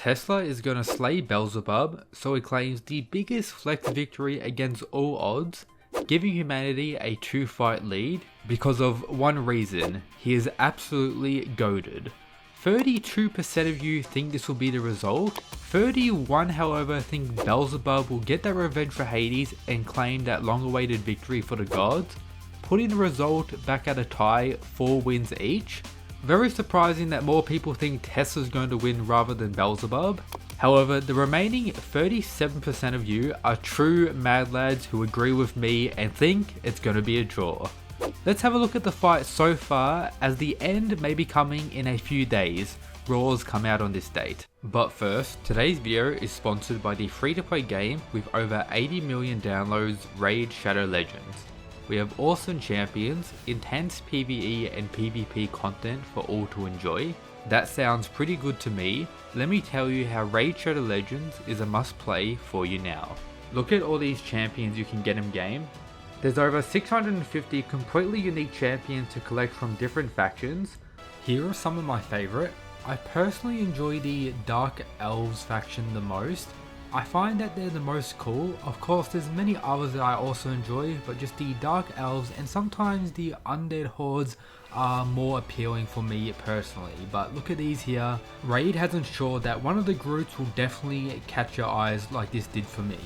Tesla is going to slay Beelzebub, so he claims the biggest flex victory against all odds, giving humanity a 2-fight lead because of one reason: he is absolutely goated. 32% of you think this will be the result. 31 however think Beelzebub will get that revenge for Hades and claim that long-awaited victory for the gods, putting the result back at a tie, 4 wins each. Very surprising that more people think Tesla's going to win rather than Beelzebub. However, the remaining 37% of you are true mad lads who agree with me and think it's going to be a draw. Let's have a look at the fight so far, as the end may be coming in a few days. Raws come out on this date. But first, today's video is sponsored by the free-to-play game with over 80 million downloads, Raid Shadow Legends. We have awesome champions, intense PvE and PvP content for all to enjoy. That sounds pretty good to me. Let me tell you how Raid Shadow Legends is a must play for you now. Look at all these champions you can get in game. There's over 650 completely unique champions to collect from different factions. Here are some of my favourite. I personally enjoy the Dark Elves faction the most. I find that they're the most cool. Of course there's many others that I also enjoy, but just the Dark Elves and sometimes the Undead Hordes are more appealing for me personally. But look at these here. Raid has ensured that one of the groups will definitely catch your eyes like this did for me.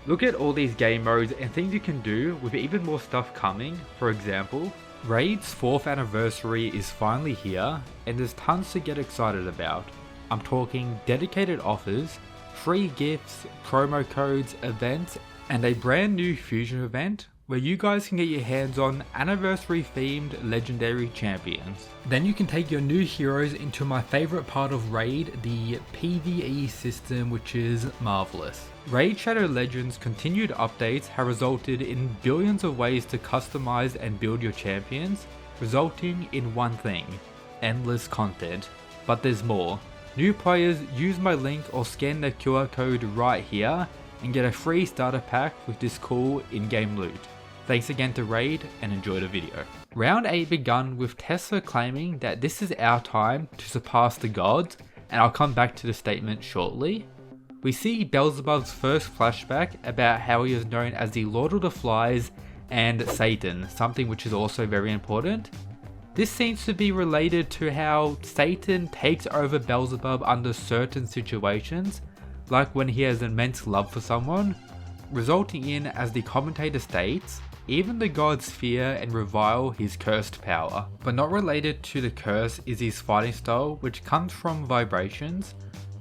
Look at all these game modes and things you can do with even more stuff coming. For example, Raid's 4th anniversary is finally here and there's tons to get excited about. I'm talking dedicated offers, free gifts, promo codes, events, and a brand new fusion event where you guys can get your hands on anniversary themed legendary champions. Then you can take your new heroes into my favorite part of Raid, the PvE system, which is marvelous. Raid Shadow Legends continued updates have resulted in billions of ways to customize and build your champions, resulting in one thing: endless content. But there's more. New players use my link or scan the QR code right here and get a free starter pack with this cool in-game loot. Thanks again to Raid and enjoy the video. Round 8 begun with Tesla claiming that this is our time to surpass the gods, and I'll come back to the statement shortly. We see Beelzebub's first flashback about how he is known as the Lord of the Flies and Satan, something which is also very important. This seems to be related to how Satan takes over Beelzebub under certain situations, like when he has immense love for someone, resulting in, as the commentator states, even the gods fear and revile his cursed power. But not related to the curse is his fighting style, which comes from vibrations.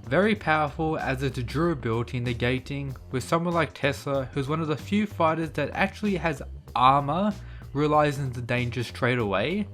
Very powerful, as its durability negating, with someone like Tesla, who's one of the few fighters that actually has armor, realizing the danger straight away.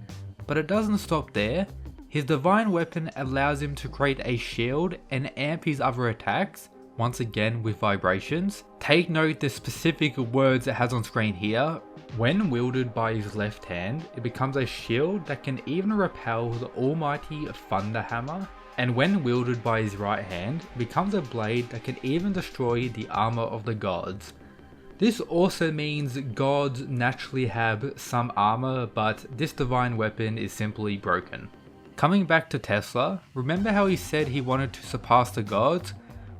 But it doesn't stop there. His divine weapon allows him to create a shield and amp his other attacks, once again with vibrations. Take note the specific words it has on screen here. When wielded by his left hand, it becomes a shield that can even repel the almighty Thunder Hammer. And when wielded by his right hand, it becomes a blade that can even destroy the armor of the gods. This also means gods naturally have some armor, but this divine weapon is simply broken. Coming back to Tesla, remember how he said he wanted to surpass the gods?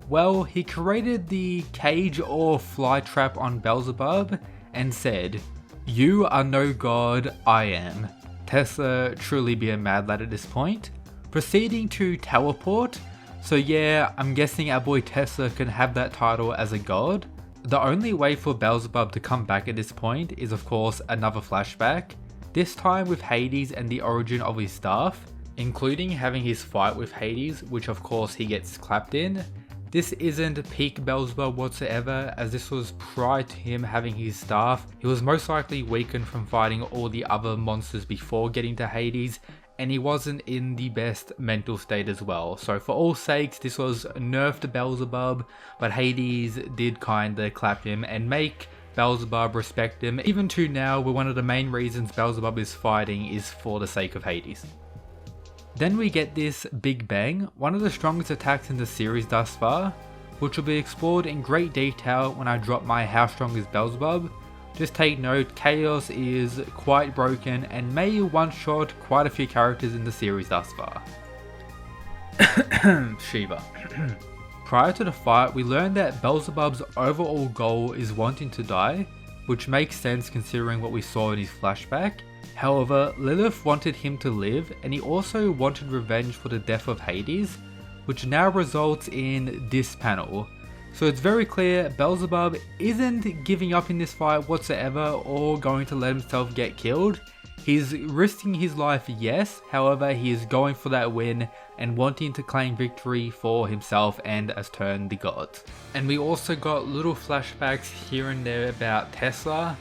Well, he created the cage or fly trap on Beelzebub and said, "You are no god, I am." Tesla truly be a mad lad at this point. Proceeding to teleport, so yeah, I'm guessing our boy Tesla can have that title as a god. The only way for Beelzebub to come back at this point is of course another flashback, this time with Hades and the origin of his staff, including having his fight with Hades, which of course he gets clapped in. This isn't peak Beelzebub whatsoever, as this was prior to him having his staff. He was most likely weakened from fighting all the other monsters before getting to Hades, and he wasn't in the best mental state as well. So for all sakes, this was nerfed Beelzebub, but Hades did kinda clap him and make Beelzebub respect him, even to now, where one of the main reasons Beelzebub is fighting is for the sake of Hades. Then we get this Big Bang, one of the strongest attacks in the series thus far, which will be explored in great detail when I drop my How Strong is Beelzebub. Just take note, Chaos is quite broken and may one-shot quite a few characters in the series thus far. Shiva. Prior to the fight, we learned that Beelzebub's overall goal is wanting to die, which makes sense considering what we saw in his flashback. However, Lilith wanted him to live, and he also wanted revenge for the death of Hades, which now results in this panel. So it's very clear Beelzebub isn't giving up in this fight whatsoever or going to let himself get killed. He's risking his life, yes, however he is going for that win and wanting to claim victory for himself and Aztern the god. And we also got little flashbacks here and there about Tesla.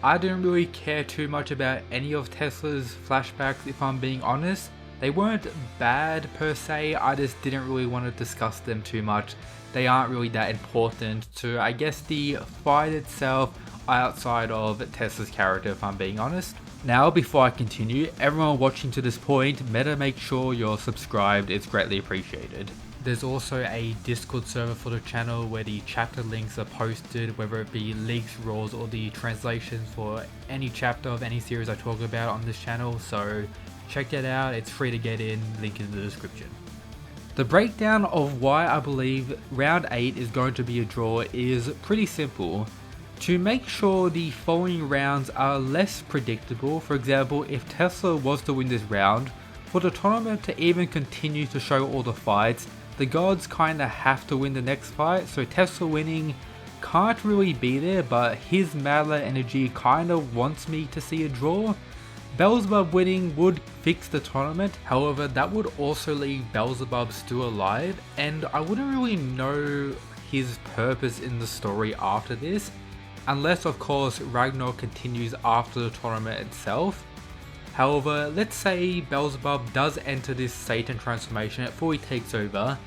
I didn't really care too much about any of Tesla's flashbacks, if I'm being honest. They weren't bad per se, I just didn't really want to discuss them too much. They aren't really that important to, I guess, the fight itself outside of Tesla's character, if I'm being honest. Now, before I continue, everyone watching to this point better make sure you're subscribed, it's greatly appreciated. There's also a Discord server for the channel where the chapter links are posted, whether it be leaks, rules, or the translations for any chapter of any series I talk about on this channel, so check that out, it's free to get in, link in the description. The breakdown of why I believe round 8 is going to be a draw is pretty simple. To make sure the following rounds are less predictable, for example, if Tesla was to win this round, for the tournament to even continue to show all the fights, the gods kinda have to win the next fight, so Tesla winning can't really be there, but his Mad Lad energy kinda wants me to see a draw. Beelzebub winning would fix the tournament, however that would also leave Beelzebub still alive, and I wouldn't really know his purpose in the story after this, unless of course Ragnar continues after the tournament itself. However, let's say Beelzebub does enter this Satan transformation before he takes over.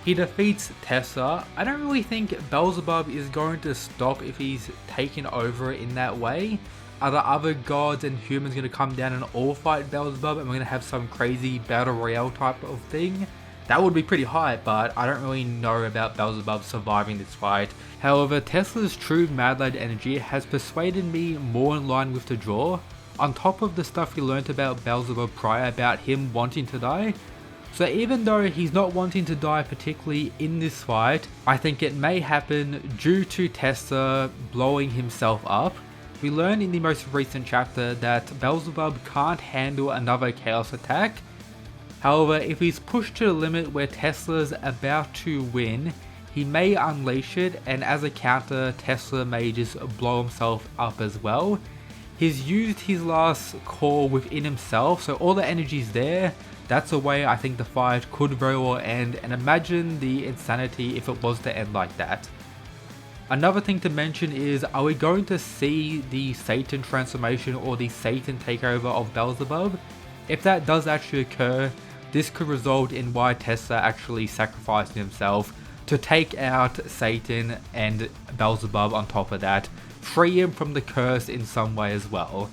He defeats Tesla. I don't really think Beelzebub is going to stop if he's taken over in that way. Are the other gods and humans going to come down and all fight Beelzebub and we're going to have some crazy battle royale type of thing? That would be pretty hype, but I don't really know about Beelzebub surviving this fight. However, Tesla's true Mad Lad energy has persuaded me more in line with the draw, on top of the stuff we learnt about Beelzebub prior about him wanting to die. So even though he's not wanting to die particularly in this fight, I think it may happen due to Tesla blowing himself up. We learn in the most recent chapter that Beelzebub can't handle another Chaos attack. However, if he's pushed to the limit where Tesla's about to win, he may unleash it, and as a counter, Tesla may just blow himself up as well. He's used his last core within himself, so all the energy's there. That's a way I think the fight could very well end, and imagine the insanity if it was to end like that. Another thing to mention is, are we going to see the Satan transformation or the Satan takeover of Beelzebub? If that does actually occur, this could result in why Tesla actually sacrificing himself to take out Satan and Beelzebub on top of that, free him from the curse in some way as well.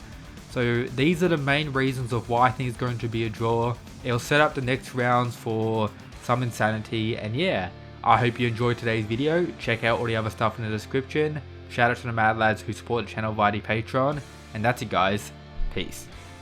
So these are the main reasons of why I think it's going to be a draw. It'll set up the next rounds for some insanity, and yeah, I hope you enjoyed today's video. Check out all the other stuff in the description. Shout out to the Mad Lads who support the channel via the Patreon, and that's it guys, peace.